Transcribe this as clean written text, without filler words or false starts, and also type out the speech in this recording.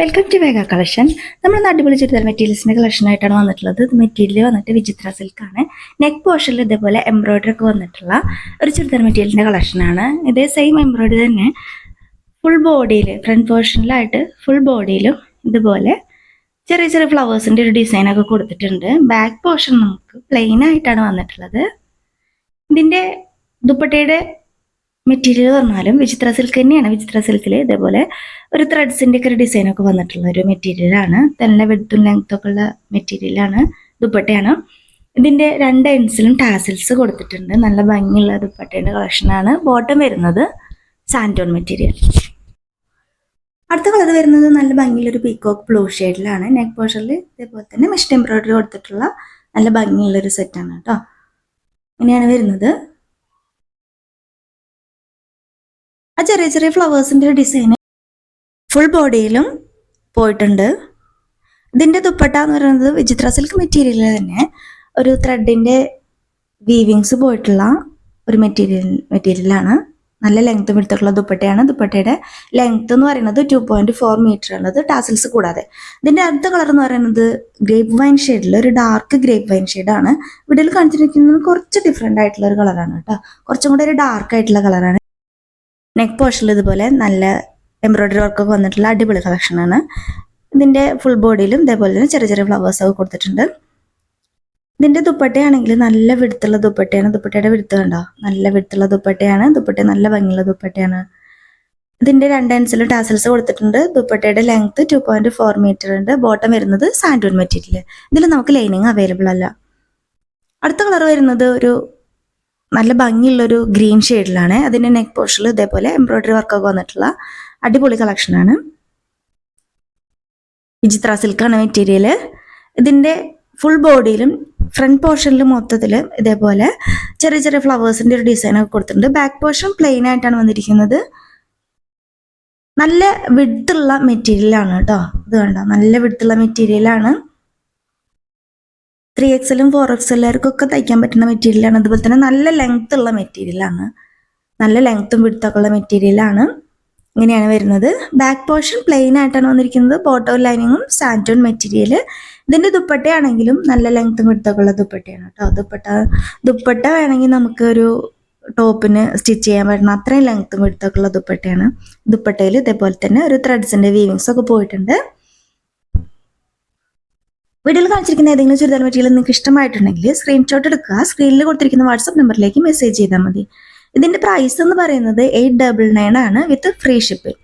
Welcome to വേഗ collection. നമ്മൾ അടിപൊളി ചുരിദാർ മെറ്റീരിയൽസിന്റെ കളക്ഷൻ ആയിട്ടാണ് വന്നിട്ടുള്ളത്. മെറ്റീരിയൽ വന്നിട്ട് വിചിത്ര സിൽക്കാണ്. നെക്ക് പോർഷനിൽ ഇതേപോലെ എംബ്രോയിഡറി ഒക്കെ വന്നിട്ടുള്ള ഒരു ചുരിദാർ മെറ്റീരിയലിന്റെ കളക്ഷനാണ്. ഇതേ സെയിം എംബ്രോയിഡറി തന്നെ ഫുൾ ബോഡിയിൽ, ഫ്രണ്ട് പോർഷനിലായിട്ട് ഫുൾ ബോഡിയിലും ഇതുപോലെ ചെറിയ ചെറിയ ഫ്ലവേഴ്സിന്റെ ഒരു ഡിസൈനൊക്കെ കൊടുത്തിട്ടുണ്ട്. ബാക്ക് പോർഷൻ നമുക്ക് പ്ലെയിൻ ആയിട്ടാണ് വന്നിട്ടുള്ളത്. ഇതിന്റെ ദുപ്പട്ടയുടെ മെറ്റീരിയൽ പറഞ്ഞാലും വിചിത്ര സിൽക്ക് തന്നെയാണ്. വിചിത്ര സിൽക്കിൽ ഇതേപോലെ ഒരു ത്രെഡ്സിന്റെ ഒക്കെ ഒരു ഡിസൈനൊക്കെ വന്നിട്ടുള്ള ഒരു മെറ്റീരിയലാണ്. നല്ല വെഡ്ത്തും ലെങ്ത്തും ഒക്കെ ഉള്ള മെറ്റീരിയലാണ്. ദുപ്പട്ടയാണ്. ഇതിന്റെ രണ്ട് എൻഡ്സിലും ടാസിൽസ് കൊടുത്തിട്ടുണ്ട്. നല്ല ഭംഗിയുള്ള ദുപ്പട്ടയുടെ കളക്ഷനാണ്. ബോട്ടം വരുന്നത് സാൻഡോൺ മെറ്റീരിയൽ. അടുത്ത കളർ വരുന്നത് നല്ല ഭംഗിയുള്ള ഒരു പീകോക്ക് ബ്ലൂ ഷെയ്ഡിലാണ്. നെക്ക് പോർഷനിൽ ഇതേപോലെ തന്നെ മെഷീൻ എംബ്രോയിഡറി കൊടുത്തിട്ടുള്ള നല്ല ഭംഗിയുള്ള ഒരു സെറ്റാണ് കേട്ടോ. ഇങ്ങനെയാണ് വരുന്നത്. ആ ചെറിയ ചെറിയ ഫ്ലവേഴ്സിന്റെ ഡിസൈൻ ഫുൾ ബോഡിയിലും പോയിട്ടുണ്ട്. ഇതിന്റെ ദുപ്പട്ട എന്ന് പറയുന്നത് വിചിത്ര സിൽക്ക് മെറ്റീരിയൽ തന്നെ ഒരു ത്രെഡിന്റെ വീവിങ്സ് പോയിട്ടുള്ള ഒരു മെറ്റീരിയലാണ്. നല്ല ലെങ്ത് എടുത്തിട്ടുള്ള ദുപ്പട്ടയാണ്. ദുപ്പട്ടയുടെ ലെങ്ത് എന്ന് പറയുന്നത് 2.4 മീറ്റർ ഉള്ളത്, ടാസിൽസ് കൂടാതെ. ഇതിന്റെ അടുത്ത കളർ എന്ന് പറയുന്നത് ഗ്രേപ്പ് വൈൻ ഷെയ്ഡിൽ ഒരു ഡാർക്ക് ഗ്രേപ്പ് വൈൻ ഷെയ്ഡാണ്. വീഡിയോയിൽ കാണിച്ചിരിക്കുന്നത് കുറച്ച് ഡിഫറെന്റ് ആയിട്ടുള്ള ഒരു കളറാണ് കേട്ടോ. കുറച്ചും കൂടെ ഒരു ഡാർക്ക് ആയിട്ടുള്ള കളറാണ്. നെക്ക് പോർഷനിൽ ഇതുപോലെ നല്ല എംബ്രോയിഡറി വർക്കൊക്കെ വന്നിട്ടുള്ള അടിപൊളി കളക്ഷനാണ്. ഇതിന്റെ ഫുൾ ബോഡിയിലും ഇതേപോലെ തന്നെ ചെറിയ ചെറിയ ഫ്ലവേഴ്സ് ഒക്കെ കൊടുത്തിട്ടുണ്ട്. ഇതിന്റെ ദുപ്പട്ടയാണെങ്കിൽ നല്ല വിടുത്തുള്ള ദുപ്പട്ടയാണ്. ദുപ്പട്ടയുടെ വിടുത്ത് കണ്ടോ, നല്ല വിടുത്തുള്ള ദുപ്പട്ടയാണ്. ദുപ്പട്ട നല്ല ഭംഗിയുള്ള ദുപ്പട്ടയാണ്. ഇതിന്റെ രണ്ട് എൻഡ്സിലും ടാസൽസ് കൊടുത്തിട്ടുണ്ട്. ദുപ്പട്ടയുടെ ലെങ്ത് 2.4 മീറ്റർ ഉണ്ട്. ബോട്ടം വരുന്നത് സാൻഡൂൺ മെറ്റീരിയൽ. ഇതിൽ നമുക്ക് ലൈനിങ് അവൈലബിൾ അല്ല. അടുത്ത കളർ വരുന്നത് ഒരു നല്ല ഭംഗിയുള്ളൊരു ഗ്രീൻ ഷെയ്ഡിലാണ്. അതിന്റെ നെക്ക് പോർഷനിൽ ഇതേപോലെ എംബ്രോയിഡറി വർക്കൊക്കെ വന്നിട്ടുള്ള അടിപൊളി കളക്ഷനാണ്. വിചിത്ര സിൽക്കാണ് മെറ്റീരിയൽ. ഇതിന്റെ ഫുൾ ബോഡിയിലും ഫ്രണ്ട് പോർഷനിലും മൊത്തത്തിൽ ഇതേപോലെ ചെറിയ ചെറിയ ഫ്ലവേഴ്സിന്റെ ഒരു ഡിസൈൻ ഒക്കെ കൊടുത്തിട്ടുണ്ട്. ബാക്ക് പോർഷൻ പ്ലെയിൻ ആയിട്ടാണ് വന്നിരിക്കുന്നത്. നല്ല വിഡ്ത്തുള്ള മെറ്റീരിയലാണ് കേട്ടോ. ഇത് കണ്ടോ, നല്ല വിഡ്ത്തുള്ള മെറ്റീരിയലാണ്. 3XL 4XLർക്കൊക്കെ തയ്ക്കാൻ പറ്റുന്ന മെറ്റീരിയലാണ്. അതുപോലെ തന്നെ നല്ല ലെങ്ത് ഉള്ള മെറ്റീരിയലാണ്. നല്ല ലെങ്ത്തും വിഡ്ത്തൊക്കെ ഉള്ള മെറ്റീരിയലാണ്. ഇങ്ങനെയാണ് വരുന്നത്. ബാക്ക് പോർഷൻ പ്ലെയിൻ ആയിട്ടാണ് വന്നിരിക്കുന്നത്. ബോട്ടം ലൈനിങ്ങും സാൻഡോൺ മെറ്റീരിയൽ. ഇതിന്റെ ദുപ്പട്ടയാണെങ്കിലും നല്ല ലെങ്ത്തും വിഡ്ത്തൊക്കെ ഉള്ള ദുപ്പട്ടയാണ് കേട്ടോ. ദുപ്പട്ട വേണമെങ്കിൽ നമുക്ക് ഒരു ടോപ്പിന് സ്റ്റിച്ച് ചെയ്യാൻ പറ്റുന്ന അത്രയും ലെങ്ത്തും വിഡ്ത്തൊക്കെ ഉള്ള ദുപ്പട്ടയാണ്. ദുപ്പട്ടയിൽ ഇതേപോലെ തന്നെ ഒരു ത്രെഡ്സിന്റെ വീവിങ്സ് ഒക്കെ പോയിട്ടുണ്ട്. വീഡിയോയിൽ കാണിച്ചിരിക്കുന്ന ഏതെങ്കിലും ചുരിദാർ മെറ്റീരിയൽ നിങ്ങൾക്ക് ഇഷ്ടമായിട്ടുണ്ടെങ്കിൽ സ്ക്രീൻഷോട്ട് എടുക്കുക. സ്ക്രീനിൽ കൊടുത്തിരിക്കുന്ന വാട്സ്ആപ്പ് നമ്പറിലേക്ക് മെസ്സേജ് ചെയ്താൽ മതി. ഇതിന്റെ പ്രൈസ് എന്ന് പറയുന്നത് 899 ആണ് വിത്ത് ഫ്രീ ഷിപ്പിംഗ്.